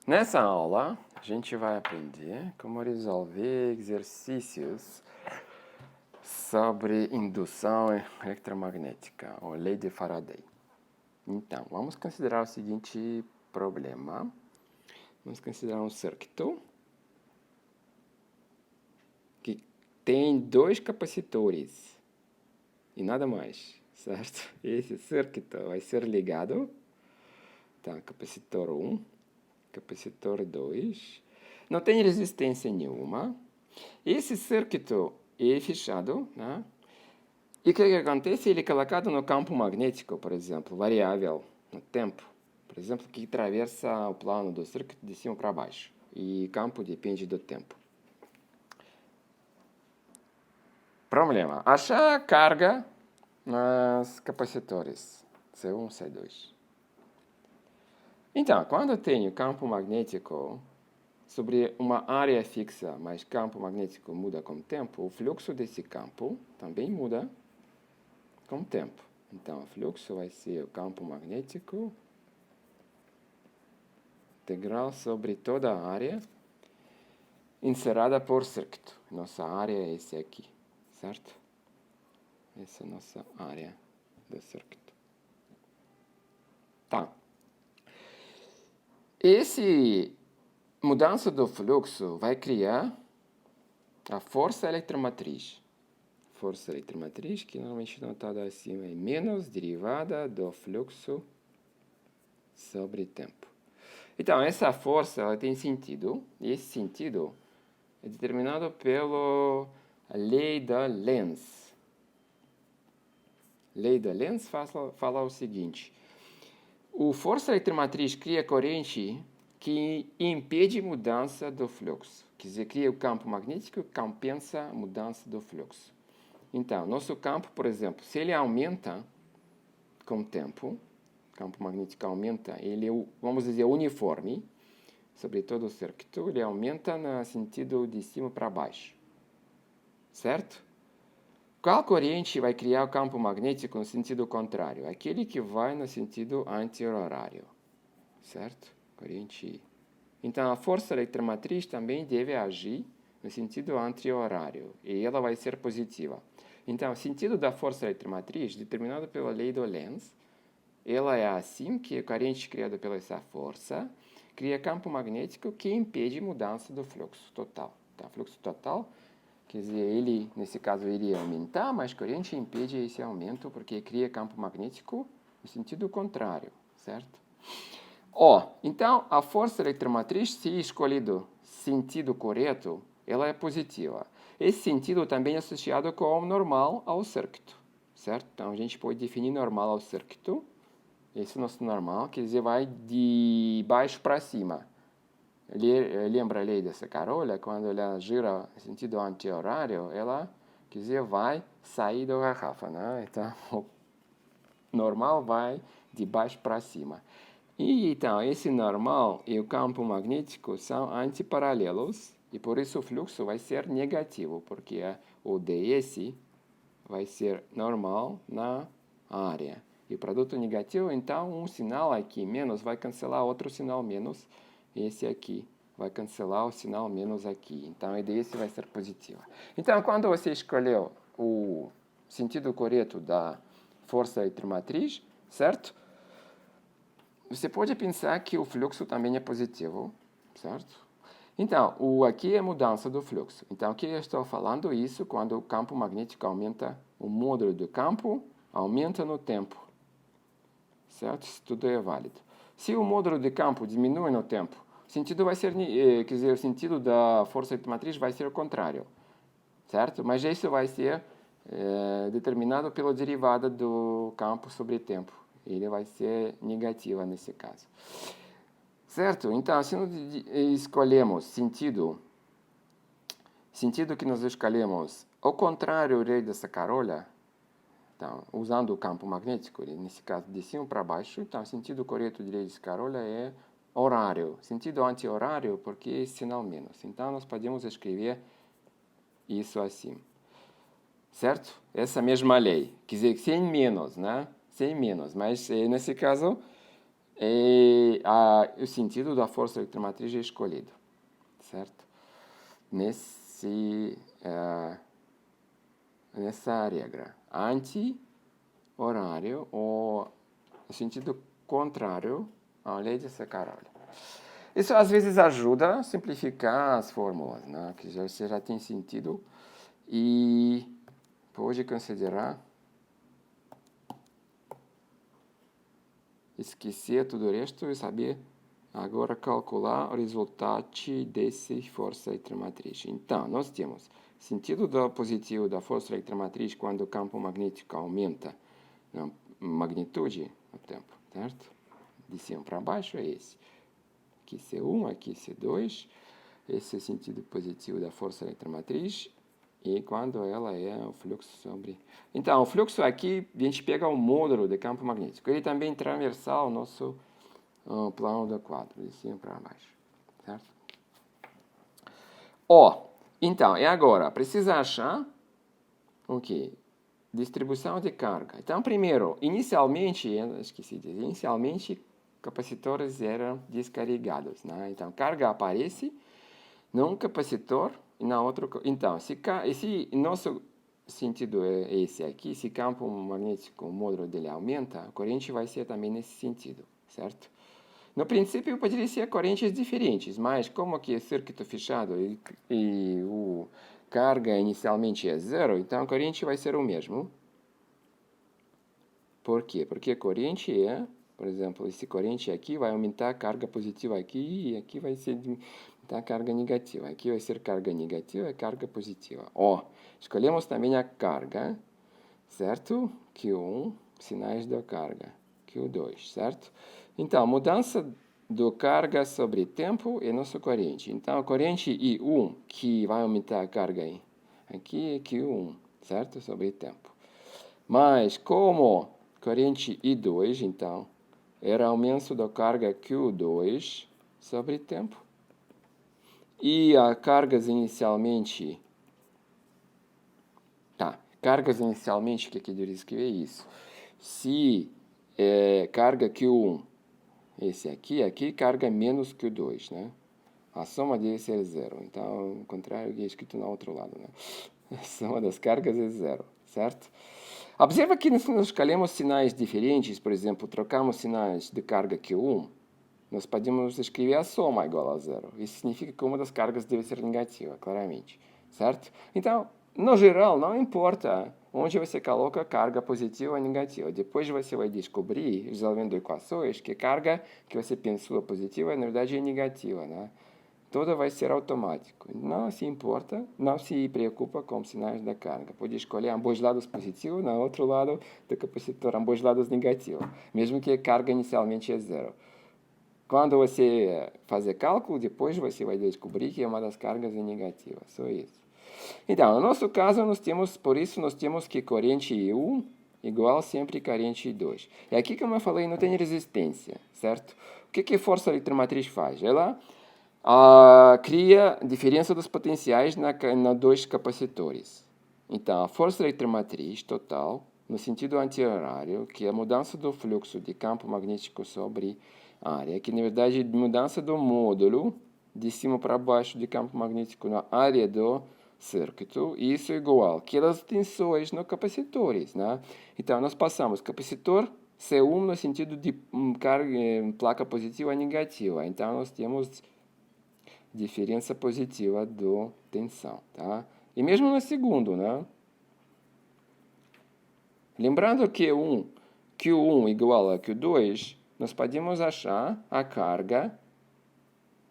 Nessa aula, a gente vai aprender como resolver exercícios sobre indução eletromagnética, ou lei de Faraday. Então, vamos considerar o seguinte problema. Vamos considerar um circuito que tem dois capacitores e nada mais, certo? Esse circuito vai ser ligado, tá? Capacitor 1, capacitor 2. Não tem resistência nenhuma. Esse circuito é fechado, né? E o que acontece? Ele é colocado no campo magnético, por exemplo, variável no tempo. Por exemplo, que atravessa o plano do circuito de cima para baixo. E o campo depende do tempo. Problema. Achar a carga nos capacitores C1, C2. Então, quando eu tenho campo magnético sobre uma área fixa, mas campo magnético muda com o tempo, o fluxo desse campo também muda com o tempo. Então, o fluxo vai ser o campo magnético integral sobre toda a área encerrada por circuito. Nossa área é esse aqui, certo? Essa é a nossa área do circuito. Tá. Esse mudança do fluxo vai criar a força eletromotriz. Força eletromotriz, que normalmente notada acima, é menos derivada do fluxo sobre tempo. Então, essa força ela tem sentido, e esse sentido é determinado pela lei da Lenz. Lei da Lenz fala o seguinte: a força eletromotriz cria corrente que impede mudança do fluxo. Quer dizer, cria o campo magnético que compensa a mudança do fluxo. Então, nosso campo, por exemplo, se ele aumenta com o tempo, o campo magnético aumenta, ele é, vamos dizer, uniforme, sobre todo o circuito, ele aumenta no sentido de cima para baixo. Certo? Qual corrente vai criar o campo magnético no sentido contrário? Aquele que vai no sentido anti-horário. Certo? Corrente I. Então, a força eletromotriz também deve agir no sentido anti-horário, e ela vai ser positiva. Então, o sentido da força eletromotriz, determinado pela lei do Lenz, ela é assim que a corrente criada pela essa força cria campo magnético que impede mudança do fluxo total. Tá? Fluxo total, quer dizer, ele, nesse caso, iria aumentar, mas a corrente impede esse aumento porque cria campo magnético no sentido contrário, certo? Então, a força eletromotriz, se escolhido sentido correto, ela é positiva. Esse sentido também é associado com o normal ao circuito, certo? Então, a gente pode definir normal ao circuito. Esse é o nosso normal, quer dizer, vai de baixo para cima. Lembra a lei dessa Carola? Quando ela gira em sentido anti-horário, ela, quer dizer, vai sair da garrafa, né? Então, o normal vai de baixo para cima. E então, esse normal e o campo magnético são antiparalelos, e por isso o fluxo vai ser negativo, porque o ds vai ser normal na área. E o produto negativo, então, um sinal aqui menos vai cancelar outro sinal menos, esse aqui vai cancelar o sinal menos aqui. Então, a ds vai ser positiva. Então, quando você escolheu o sentido correto da força eletromotriz, certo? Você pode pensar que o fluxo também é positivo, certo? Então, aqui é a mudança do fluxo. Então, o que eu estou falando isso quando o campo magnético aumenta, o módulo do campo aumenta no tempo, certo? Isso tudo é válido. Se o módulo de campo diminui no tempo, o sentido vai ser, quer dizer, o sentido da força eletromotriz vai ser o contrário, certo? Mas isso vai ser determinado pela derivada do campo sobre tempo. Ele vai ser negativa nesse caso. Certo? Então, se nós escolhemos sentido que nós escolhemos ao contrário dessa Carola, então, usando o campo magnético, nesse caso de cima para baixo, então, o sentido correto de dessa Carola é horário. Sentido anti-horário, porque é sinal menos. Então, nós podemos escrever isso assim. Certo? Essa mesma lei. Quer dizer, sem menos, né? Sem menos. Mas, nesse caso, o sentido da força eletromotriz é escolhido, certo? Nessa regra, anti-horário ou o sentido contrário à lei de Saccaroli. Isso às vezes ajuda a simplificar as fórmulas, né? Que você já tem sentido e pode considerar esquecer tudo o resto e saber agora calcular o resultado dessa força eletromotriz. Então, nós temos sentido positivo da força eletromotriz quando o campo magnético aumenta na magnitude no tempo, certo? De cima para baixo é esse. Aqui C1, aqui C2. Esse é o sentido positivo da força eletromotriz. E quando ela é o fluxo sobre... Então, o fluxo aqui, a gente pega o módulo de campo magnético. Ele também transversal ao nosso plano do quadro, de cima para baixo. Certo? Então, e agora? Precisa achar o quê? Distribuição de carga. Então, primeiro, inicialmente, capacitores eram descarregados. Né? Então, carga aparece num capacitor e na outra... Então, esse nosso sentido é esse aqui, se campo magnético, o módulo dele aumenta, a corrente vai ser também nesse sentido, certo? No princípio, poderia ser correntes diferentes, mas como aqui é circuito fechado e o carga inicialmente é zero, então a corrente vai ser o mesmo. Por quê? Porque a corrente por exemplo, esse corrente aqui vai aumentar a carga positiva aqui e aqui vai ser a carga negativa. Aqui vai ser carga negativa e carga positiva. Escolhemos também a carga, certo? Q1, sinais da carga. Q2, certo? Então, mudança do carga sobre tempo é nossa corrente. Então, a corrente I1, que vai aumentar a carga aqui é Q1, certo? Sobre tempo. Mas, como corrente I2, então, era aumento da carga Q2 sobre tempo. E a cargas inicialmente... cargas inicialmente, o que eu queria escrever isso? Se carga Q1, esse aqui carga menos Q2, né? A soma deve ser zero. Então, ao contrário, que é escrito no outro lado, né? A soma das cargas é zero, certo? Observa que nós escolhemos sinais diferentes, por exemplo, trocamos sinais de carga Q1, nós podemos escrever a soma igual a zero. Isso significa que uma das cargas deve ser negativa, claramente, certo? Então, no geral, não importa onde você coloca a carga positiva ou negativa. Depois você vai descobrir, resolvendo equações, que a carga que você pensou positiva, na verdade, é negativa, né? Tudo vai ser automático. Não se importa, não se preocupa com sinais da carga. Pode escolher ambos lados positivos, no outro lado do capacitor, ambos lados negativos, mesmo que a carga inicialmente é zero. Quando você fazer cálculo, depois você vai descobrir que uma das cargas é negativa. Só isso. Então, no nosso caso, por isso nós temos que corrente I1 igual sempre corrente I2. E aqui, como eu falei, não tem resistência, certo? O que a força eletromotriz faz? Ela cria diferença dos potenciais na dois capacitores. Então, a força eletromotriz total, no sentido anti-horário, que é a mudança do fluxo de campo magnético sobre a área, que na verdade é a mudança do módulo de cima para baixo de campo magnético na área do circuito, e isso é igual àquelas tensões nos capacitores, né? Então, nós passamos capacitor C1 no sentido de placa positiva e negativa. Então, nós temos diferença positiva do tensão, tá? E mesmo no segundo, né? Lembrando que Q1 igual a Q2, nós podemos achar a carga,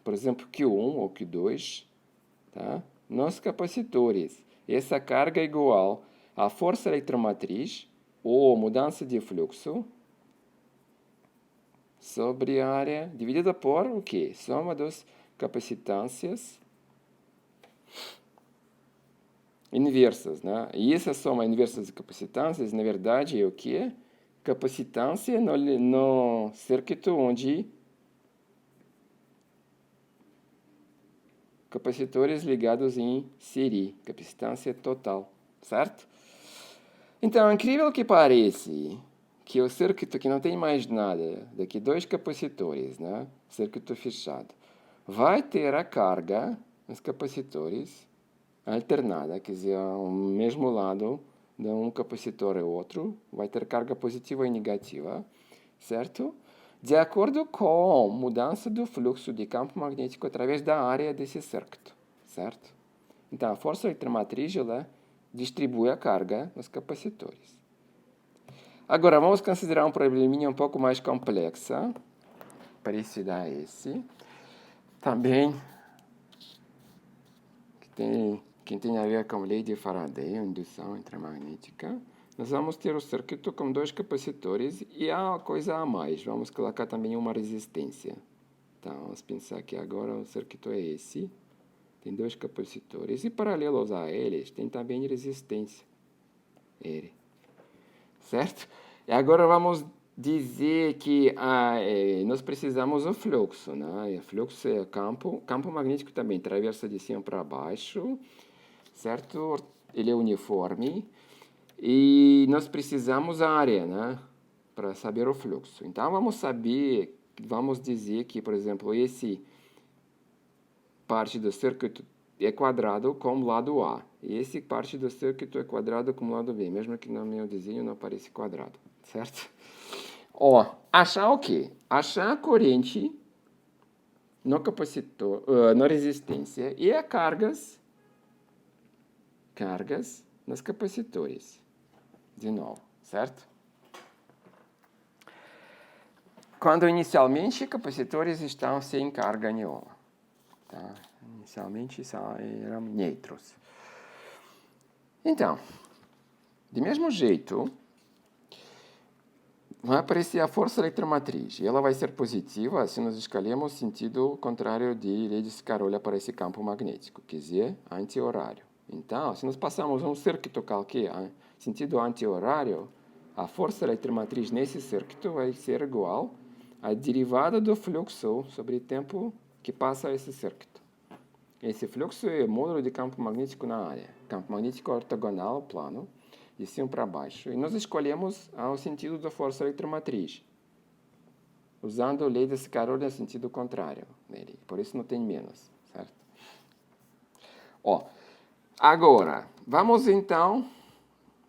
por exemplo, Q1 ou Q2, tá? Nos capacitores. Essa carga é igual à força eletromotriz ou mudança de fluxo sobre a área dividida por o quê? Soma das capacitâncias inversas, né? E essa soma inversa de capacitâncias, na verdade, é o quê? Capacitância no circuito onde capacitores ligados em série, capacitância total, certo? Então, incrível que parece, que o circuito que não tem mais nada, daqui 2 capacitores, né? Circuito fechado, vai ter a carga nos capacitores alternada, quer dizer, ao mesmo lado de um capacitor e outro, vai ter carga positiva e negativa, certo? De acordo com a mudança do fluxo de campo magnético através da área desse circuito, certo? Então, a força eletromotriz, ela distribui a carga nos capacitores. Agora, vamos considerar um probleminha um pouco mais complexo, parecido a esse. Também, que tem a ver com a lei de Faraday, a indução eletromagnética. Nós vamos ter o circuito com 2 capacitores e há uma coisa a mais. Vamos colocar também uma resistência. Então, vamos pensar que agora o circuito é esse. Tem 2 capacitores e paralelos a eles tem também resistência. R. Certo? E agora vamos dizer que nós precisamos do fluxo, né? E fluxo é campo magnético também, atravessa de cima para baixo, certo? Ele é uniforme e nós precisamos a área, né? Para saber o fluxo. Então vamos dizer que, por exemplo, esse parte do circuito é quadrado com o lado A. E esse parte do circuito é quadrado com o lado B, mesmo que no meu desenho não apareça quadrado, certo? Ó, achar o quê? Achar a corrente no capacitor, na resistência e as cargas nos capacitores. De novo, certo? Quando inicialmente capacitores estão sem carga nenhuma. Tá? Inicialmente eram neutros. Então, de mesmo jeito, vai aparecer a força eletromotriz. E ela vai ser positiva se nós escolhemos o sentido contrário de lei de Scarola para esse campo magnético, quer dizer, anti-horário. Então, se nós passamos um circuito qualquer, sentido anti-horário, a força eletromotriz nesse circuito vai ser igual à derivada do fluxo sobre o tempo que passa esse circuito. Esse fluxo é o módulo de campo magnético na área. Campo magnético ortogonal, plano, de cima para baixo. E nós escolhemos o sentido da força eletromotriz, usando a lei de Scarola no sentido contrário nele. Por isso não tem menos, certo? Ó, agora, vamos então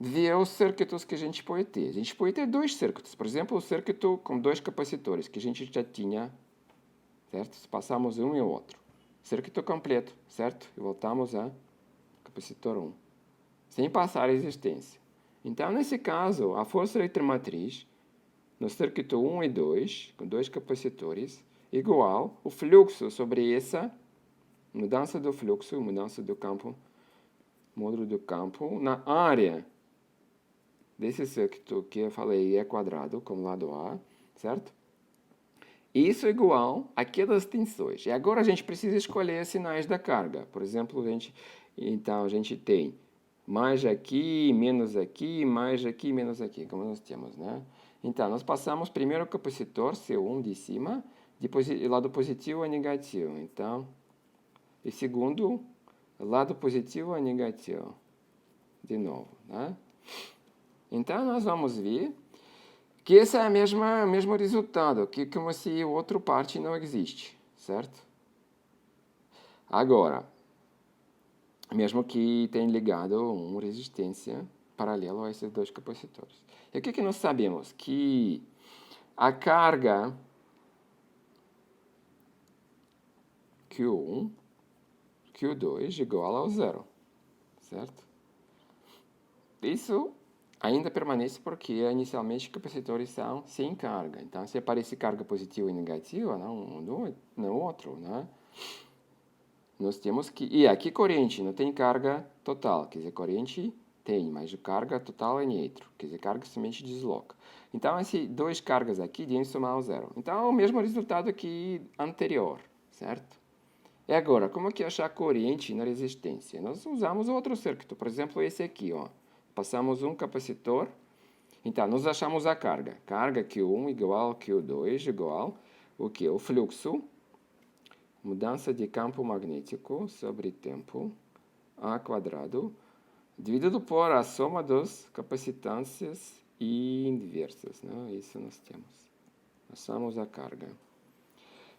ver os circuitos que a gente pode ter. A gente pode ter 2 circuitos. Por exemplo, o circuito com 2 capacitores, que a gente já tinha, certo? Passamos um e o outro. Circuito completo, certo? E voltamos a capacitor 1, sem passar a resistência. Então, nesse caso, a força eletromotriz no circuito 1 e 2, com 2 capacitores, igual o fluxo sobre essa mudança do fluxo, mudança do campo, módulo do campo, na área desse circuito que eu falei é quadrado, como lado A, certo? Isso é igual àquelas tensões. E agora a gente precisa escolher sinais da carga. Por exemplo, então a gente tem mais aqui, menos aqui, mais aqui, menos aqui, como nós temos, né? Então, nós passamos primeiro o capacitor, C1 de cima, depois lado positivo a negativo. Então, e segundo, lado positivo a negativo. De novo, né? Então, nós vamos ver que esse é o mesmo resultado, que como se a outra parte não existe, certo? Agora, mesmo que tenha ligado uma resistência paralela a esses 2 capacitores. E o que nós sabemos? Que a carga Q1, Q2 igual ao zero, certo? Isso ainda permanece porque inicialmente os capacitores são sem carga. Então, se aparece carga positiva e negativa, no outro, né? Nós temos que... E aqui corrente não tem carga total, quer dizer, corrente tem, mas a carga total é neutro, quer dizer, carga somente desloca. Então, essas 2 cargas aqui devem somar ao zero. Então, é o mesmo resultado que anterior, certo? E agora, como que achar corrente na resistência? Nós usamos outro circuito, por exemplo, esse aqui, ó. Passamos um capacitor, então nós achamos a carga. Carga Q1 igual Q2 igual o que? O fluxo, mudança de campo magnético sobre tempo, A quadrado, dividido por a soma das capacitâncias inversas, né? Isso nós temos. Passamos a carga.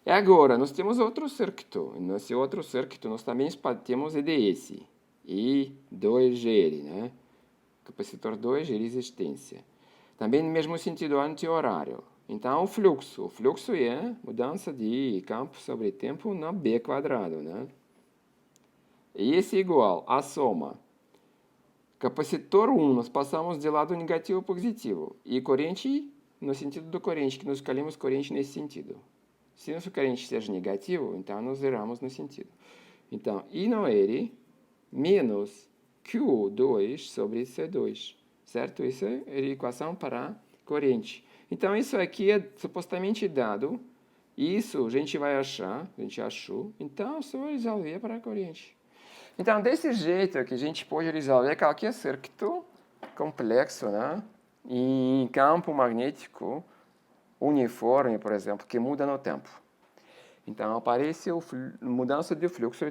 E agora, nós temos outro circuito. Nesse outro circuito, nós também temos EDS e 2GL, né? Capacitor 2 e resistência. Também no mesmo sentido anti-horário. Então, o fluxo é mudança de campo sobre tempo na B quadrado, né? E esse é igual à soma. Capacitor 1, nós passamos de lado negativo para positivo. E corrente, no sentido do corrente, que nós escolhemos corrente nesse sentido. Se nosso corrente seja negativo, então nós zeramos no sentido. Então, I no L menos Q2 sobre C2. Certo? Isso é a equação para corrente. Então, isso aqui é supostamente dado. Isso a gente vai achar, a gente achou. Então, só resolver para a corrente. Então, desse jeito que a gente pode resolver qualquer circuito complexo, né? Em campo magnético uniforme, por exemplo, que muda no tempo. Então, aparece a mudança de fluxo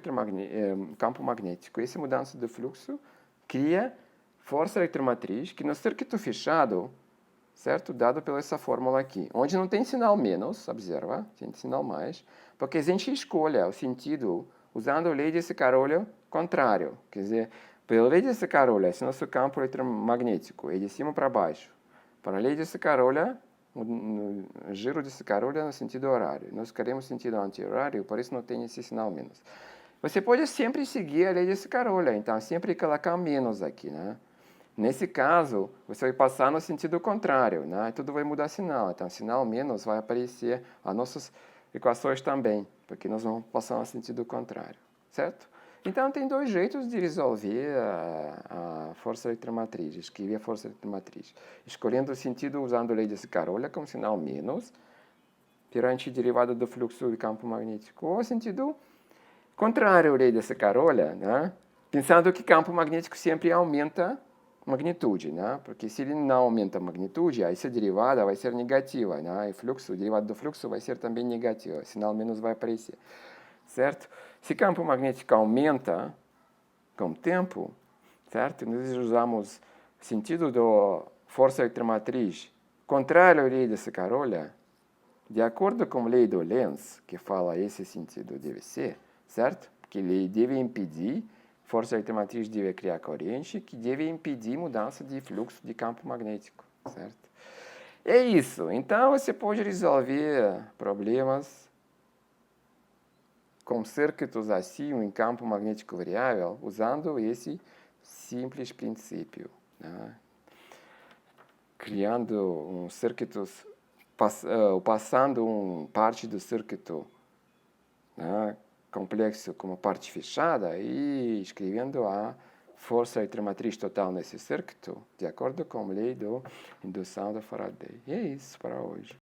campo magnético. Essa mudança de fluxo cria força eletromotriz que no circuito fechado, certo? Dado pela essa fórmula aqui, onde não tem sinal menos, observa, tem sinal mais, porque a gente escolhe o sentido usando a lei de Scarola contrário. Quer dizer, pela lei de Scarola, se nosso campo eletromagnético é de cima para baixo, para a lei de Scarola, o giro de Scarola no sentido horário. Nós queremos sentido anti-horário, por isso não tem esse sinal menos. Você pode sempre seguir a lei de Scarola, então sempre colocar menos aqui, né? Nesse caso, você vai passar no sentido contrário, né? Tudo vai mudar sinal. Então, sinal menos vai aparecer as nossas equações também, porque nós vamos passar no sentido contrário, certo? Então, tem dois jeitos de resolver a força eletromotriz, escrever a força eletromotriz. Escolhendo o sentido usando a lei de Scarola como sinal menos, perante a derivada do fluxo de campo magnético, ou sentido contrário à lei de Scarola, né? Pensando que campo magnético sempre aumenta magnitude, né? Porque se ele não aumenta a magnitude, aí essa derivada vai ser negativa, né? E o derivado do fluxo vai ser também negativo, sinal menos vai aparecer, certo? Se o campo magnético aumenta com o tempo, certo? Nós usamos o sentido da força eletromotriz contrário à lei de Scarola, de acordo com a lei do Lenz, que fala esse sentido deve ser, certo? Porque ele deve impedir força eletromotriz deve criar corrente que deve impedir mudança de fluxo de campo magnético, certo? É isso. Então, você pode resolver problemas com circuitos assim em campo magnético variável usando esse simples princípio, né? Criando circuitos, passando parte do circuito, né, complexo como parte fechada e escrevendo a força eletromotriz total nesse circuito, de acordo com a lei da indução da Faraday. E é isso para hoje.